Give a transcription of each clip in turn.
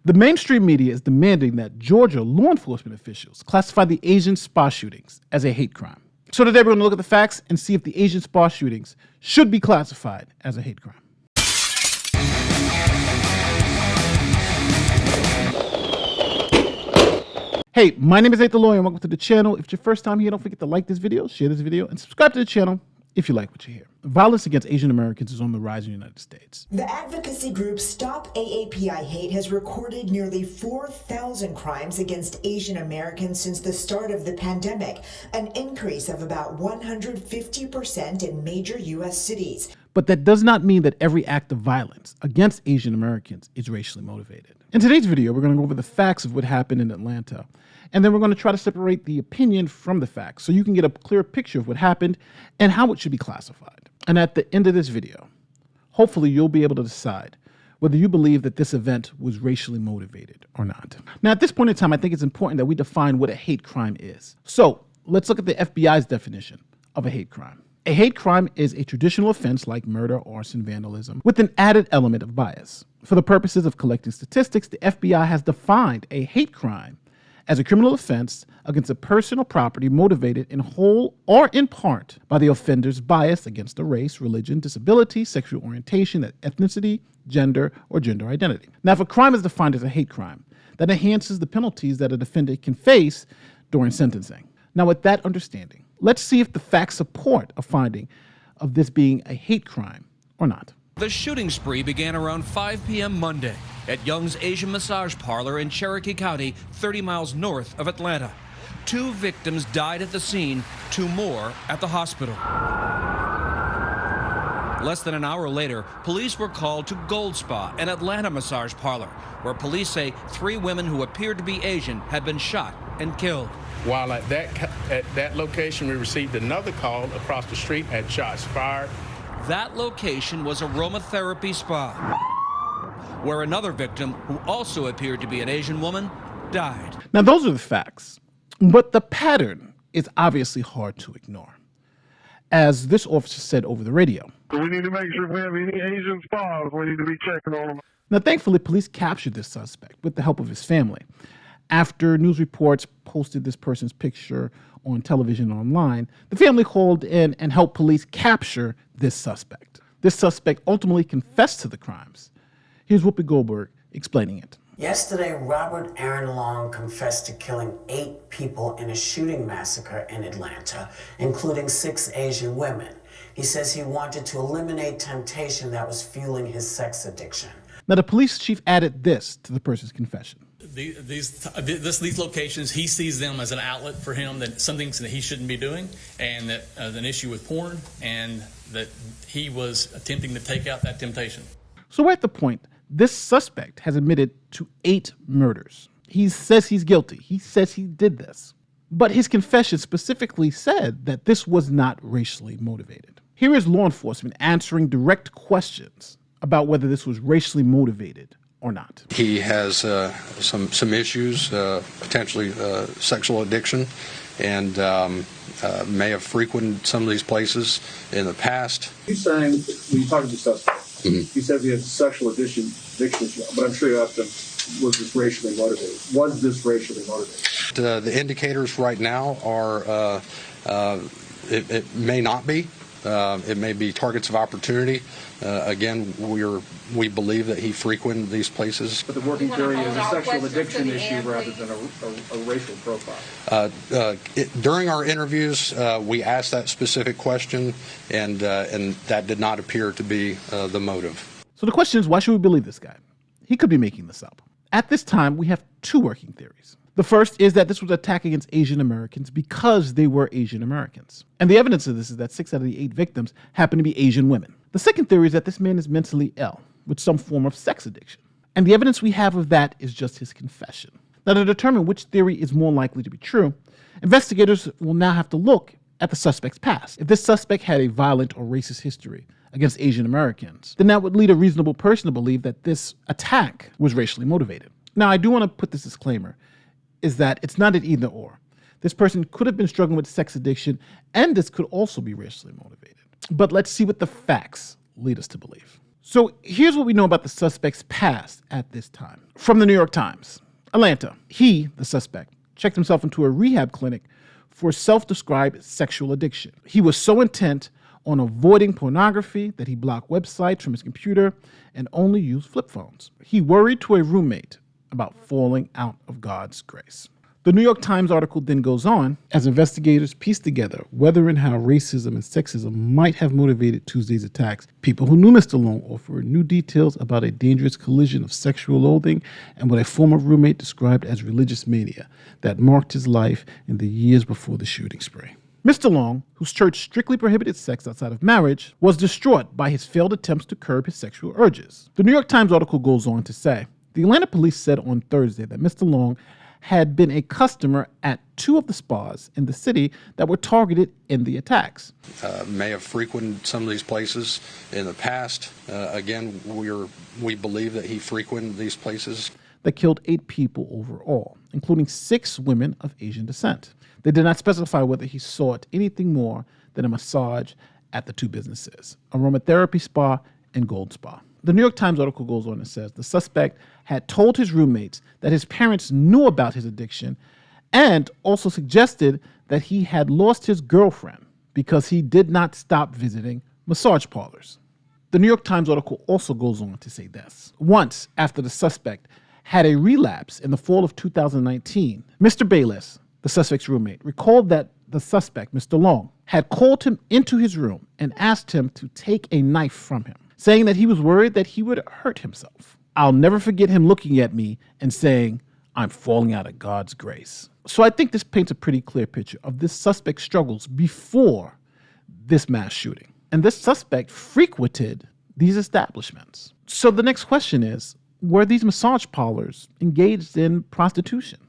The mainstream media is demanding that Georgia law enforcement officials classify the Asian spa shootings as a hate crime. So today we're going to look at the facts and see if the Asian spa shootings should be classified as a hate crime. Hey, my name is Nate the Lawyer and welcome to the channel. If it's your first time here, don't forget to like this video, share this video, and subscribe to the channel if you like what you hear. Violence against Asian Americans is on the rise in the United States. The advocacy group Stop AAPI Hate has recorded nearly 4,000 crimes against Asian Americans since the start of the pandemic, an increase of about 150% in major U.S. cities. But that does not mean that every act of violence against Asian Americans is racially motivated. In today's video, we're going to go over the facts of what happened in Atlanta, and then we're going to try to separate the opinion from the facts so you can get a clear picture of what happened and how it should be classified. And at the end of this video, hopefully you'll be able to decide whether you believe that this event was racially motivated or not. Now, at this point in time, I think it's important that we define what a hate crime is. So let's look at the FBI's definition of a hate crime. A hate crime is a traditional offense like murder, arson, vandalism, with an added element of bias. For the purposes of collecting statistics, the FBI has defined a hate crime as a criminal offense against a person or property motivated in whole or in part by the offender's bias against a race, religion, disability, sexual orientation, ethnicity, gender, or gender identity. Now, if a crime is defined as a hate crime, that enhances the penalties that a defendant can face during sentencing. Now, with that understanding, let's see if the facts support a finding of this being a hate crime or not. The shooting spree began around 5 p.m. Monday at Young's Asian Massage Parlor in Cherokee County, 30 miles north of Atlanta. 2 victims died at the scene, 2 more at the hospital. Less than an hour later, police were called to Gold Spa, an Atlanta massage parlor, where police say 3 women who appeared to be Asian had been shot and killed. While at that location, we received another call across the street at shots fired. That location was aromatherapy spa, where another victim, who also appeared to be an Asian woman, died. Now, those are the facts, but the pattern is obviously hard to ignore. As this officer said over the radio, we need to make sure if we have any Asian spas, we need to be checking on them. Now, thankfully, police captured this suspect with the help of his family. After news reports posted this person's picture on television and online, the family called in and helped police capture this suspect. This suspect ultimately confessed to the crimes. Here's Whoopi Goldberg explaining it. Yesterday, Robert Aaron Long confessed to killing 8 people in a shooting massacre in Atlanta, including 6 Asian women. He says he wanted to eliminate temptation that was fueling his sex addiction. Now, the police chief added this to the person's confession. These locations, he sees them as an outlet for him, that some things that he shouldn't be doing, and that an issue with porn, and that he was attempting to take out that temptation. So we're at the point, this suspect has admitted to 8 murders. He says he's guilty. He says he did this. But his confession specifically said that this was not racially motivated. Here is law enforcement answering direct questions about whether this was racially motivated or not. He has some issues, potentially sexual addiction, and may have frequented some of these places in the past. He's saying, when you talk to the suspect, he says he has sexual addiction, but I'm sure you asked him, was this racially motivated? Was this racially motivated? The indicators right now are, it may not be. It may be targets of opportunity. Again, we believe that he frequented these places. But the working theory is a sexual addiction issue rather than a racial profile. During our interviews, we asked that specific question, and that did not appear to be the motive. So the question is, why should we believe this guy? He could be making this up. At this time, we have 2 working theories. The first is that this was an attack against Asian Americans because they were Asian Americans. And the evidence of this is that 6 out of the 8 victims happen to be Asian women. The second theory is that this man is mentally ill with some form of sex addiction. And the evidence we have of that is just his confession. Now, to determine which theory is more likely to be true, investigators will now have to look at the suspect's past. If this suspect had a violent or racist history against Asian Americans, then that would lead a reasonable person to believe that this attack was racially motivated. Now, I do want to put this disclaimer, is that it's not an either or. This person could have been struggling with sex addiction, and this could also be racially motivated. But let's see what the facts lead us to believe. So here's what we know about the suspect's past at this time. From the New York Times, Atlanta. He, the suspect, checked himself into a rehab clinic for self-described sexual addiction. He was so intent on avoiding pornography that he blocked websites from his computer and only used flip phones. He worried to a roommate about falling out of God's grace. The New York Times article then goes on, as investigators piece together whether and how racism and sexism might have motivated Tuesday's attacks. People who knew Mr. Long offered new details about a dangerous collision of sexual loathing and what a former roommate described as religious mania that marked his life in the years before the shooting spree. Mr. Long, whose church strictly prohibited sex outside of marriage, was distraught by his failed attempts to curb his sexual urges. The New York Times article goes on to say, the Atlanta police said on Thursday that Mr. Long had been a customer at 2 of the spas in the city that were targeted in the attacks. May have frequented some of these places in the past. Again, we believe that he frequented these places. That killed 8 people overall, including 6 women of Asian descent. They did not specify whether he sought anything more than a massage at the 2 businesses, aromatherapy spa and gold spa. The New York Times article goes on and says the suspect had told his roommates that his parents knew about his addiction and also suggested that he had lost his girlfriend because he did not stop visiting massage parlors. The New York Times article also goes on to say this. Once after the suspect had a relapse in the fall of 2019, Mr. Bayless, the suspect's roommate, recalled that the suspect, Mr. Long, had called him into his room and asked him to take a knife from him, saying that he was worried that he would hurt himself. I'll never forget him looking at me and saying, I'm falling out of God's grace. So I think this paints a pretty clear picture of this suspect's struggles before this mass shooting. And this suspect frequented these establishments. So the next question is, were these massage parlors engaged in prostitution?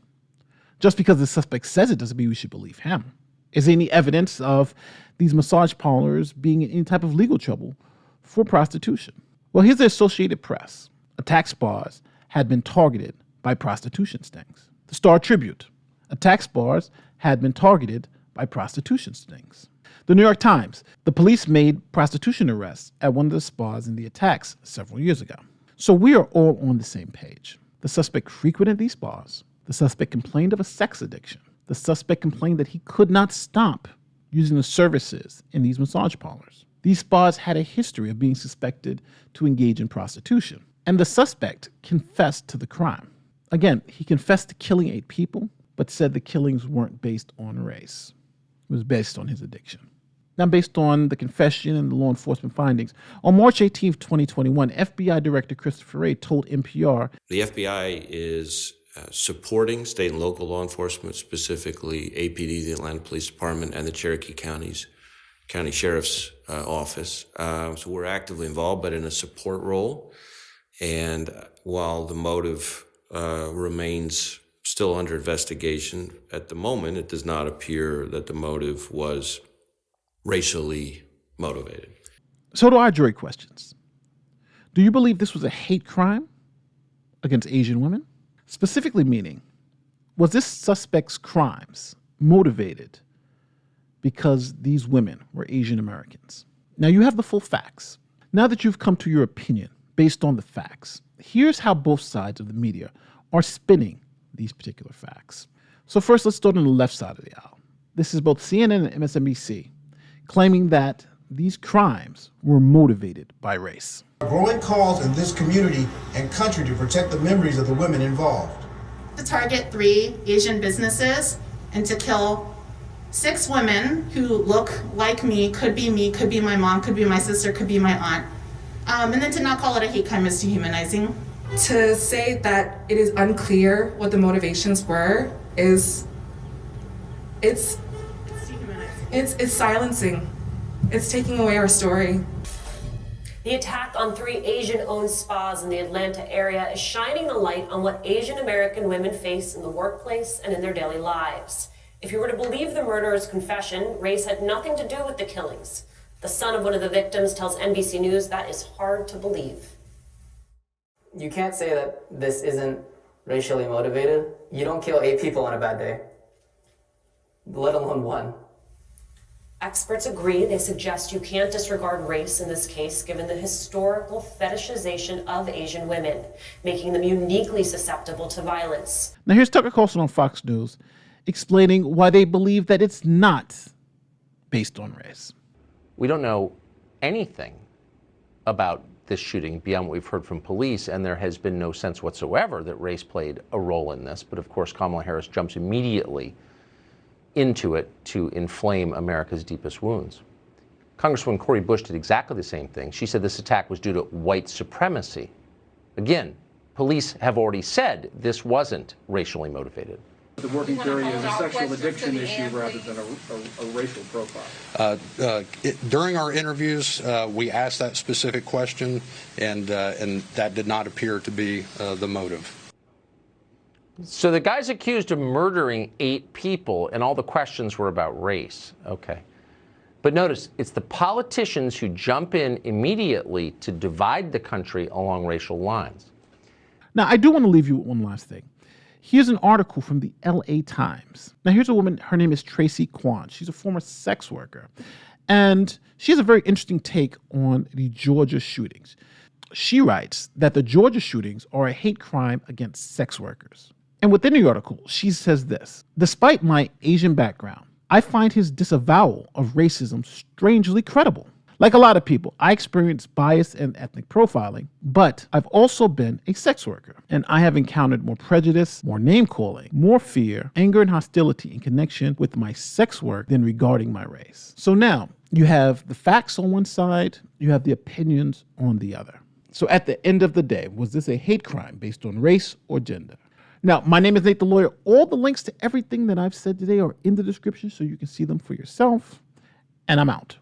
Just because the suspect says it doesn't mean we should believe him. Is there any evidence of these massage parlors being in any type of legal trouble for prostitution? Well, here's the Associated Press. Attack spas had been targeted by prostitution stings. The Star Tribune. Attack spas had been targeted by prostitution stings. The New York Times. The police made prostitution arrests at one of the spas in the attacks several years ago. So we are all on the same page. The suspect frequented these spas. The suspect complained of a sex addiction. The suspect complained that he could not stop using the services in these massage parlors. These spas had a history of being suspected to engage in prostitution. And the suspect confessed to the crime. Again, he confessed to killing 8 people, but said the killings weren't based on race. It was based on his addiction. Now, based on the confession and the law enforcement findings, on March 18th, 2021, FBI Director Christopher Wray told NPR, the FBI is supporting state and local law enforcement, specifically APD, the Atlanta Police Department, and the Cherokee County Sheriff's Office. So we're actively involved, but in a support role. And while the motive remains still under investigation at the moment, it does not appear that the motive was racially motivated. So do our jury questions. Do you believe this was a hate crime against Asian women? Specifically meaning, was this suspect's crimes motivated because these women were Asian Americans? Now you have the full facts. Now that you've come to your opinion based on the facts, here's how both sides of the media are spinning these particular facts. So first, let's start on the left side of the aisle. This is both CNN and MSNBC claiming that these crimes were motivated by race. A growing calls in this community and country to protect the memories of the women involved. To target 3 Asian businesses and to kill 6 women who look like me, could be my mom, could be my sister, could be my aunt. And then to not call it a hate crime is dehumanizing. To say that it is unclear what the motivations were is, it's silencing. It's taking away our story. The attack on 3 Asian-owned spas in the Atlanta area is shining a light on what Asian American women face in the workplace and in their daily lives. If you were to believe the murderer's confession, race had nothing to do with the killings. The son of one of the victims tells NBC News that is hard to believe. You can't say that this isn't racially motivated. You don't kill 8 people on a bad day, let alone 1. Experts agree. They suggest you can't disregard race in this case, given the historical fetishization of Asian women, making them uniquely susceptible to violence. Now here's Tucker Carlson on Fox News explaining why they believe that it's not based on race. We don't know anything about this shooting beyond what we've heard from police, and there has been no sense whatsoever that race played a role in this. But of course, Kamala Harris jumps immediately into it to inflame America's deepest wounds. Congresswoman Cori Bush did exactly the same thing. She said this attack was due to white supremacy. Again, police have already said this wasn't racially motivated. The working theory is a sexual addiction issue rather than a racial profile. During our interviews, we asked that specific question, and that did not appear to be the motive. So the guy's accused of murdering 8 people, and all the questions were about race. Okay. But notice, it's the politicians who jump in immediately to divide the country along racial lines. Now, I do want to leave you with one last thing. Here's an article from the LA Times. Now, here's a woman. Her name is Tracy Kwan. She's a former sex worker. And she has a very interesting take on the Georgia shootings. She writes that the Georgia shootings are a hate crime against sex workers. And within the article, she says this: despite my Asian background, I find his disavowal of racism strangely credible. Like a lot of people, I experience bias and ethnic profiling, but I've also been a sex worker, and I have encountered more prejudice, more name-calling, more fear, anger, and hostility in connection with my sex work than regarding my race. So now, you have the facts on one side, you have the opinions on the other. So at the end of the day, was this a hate crime based on race or gender? Now, my name is Nate the Lawyer. All the links to everything that I've said today are in the description so you can see them for yourself, and I'm out.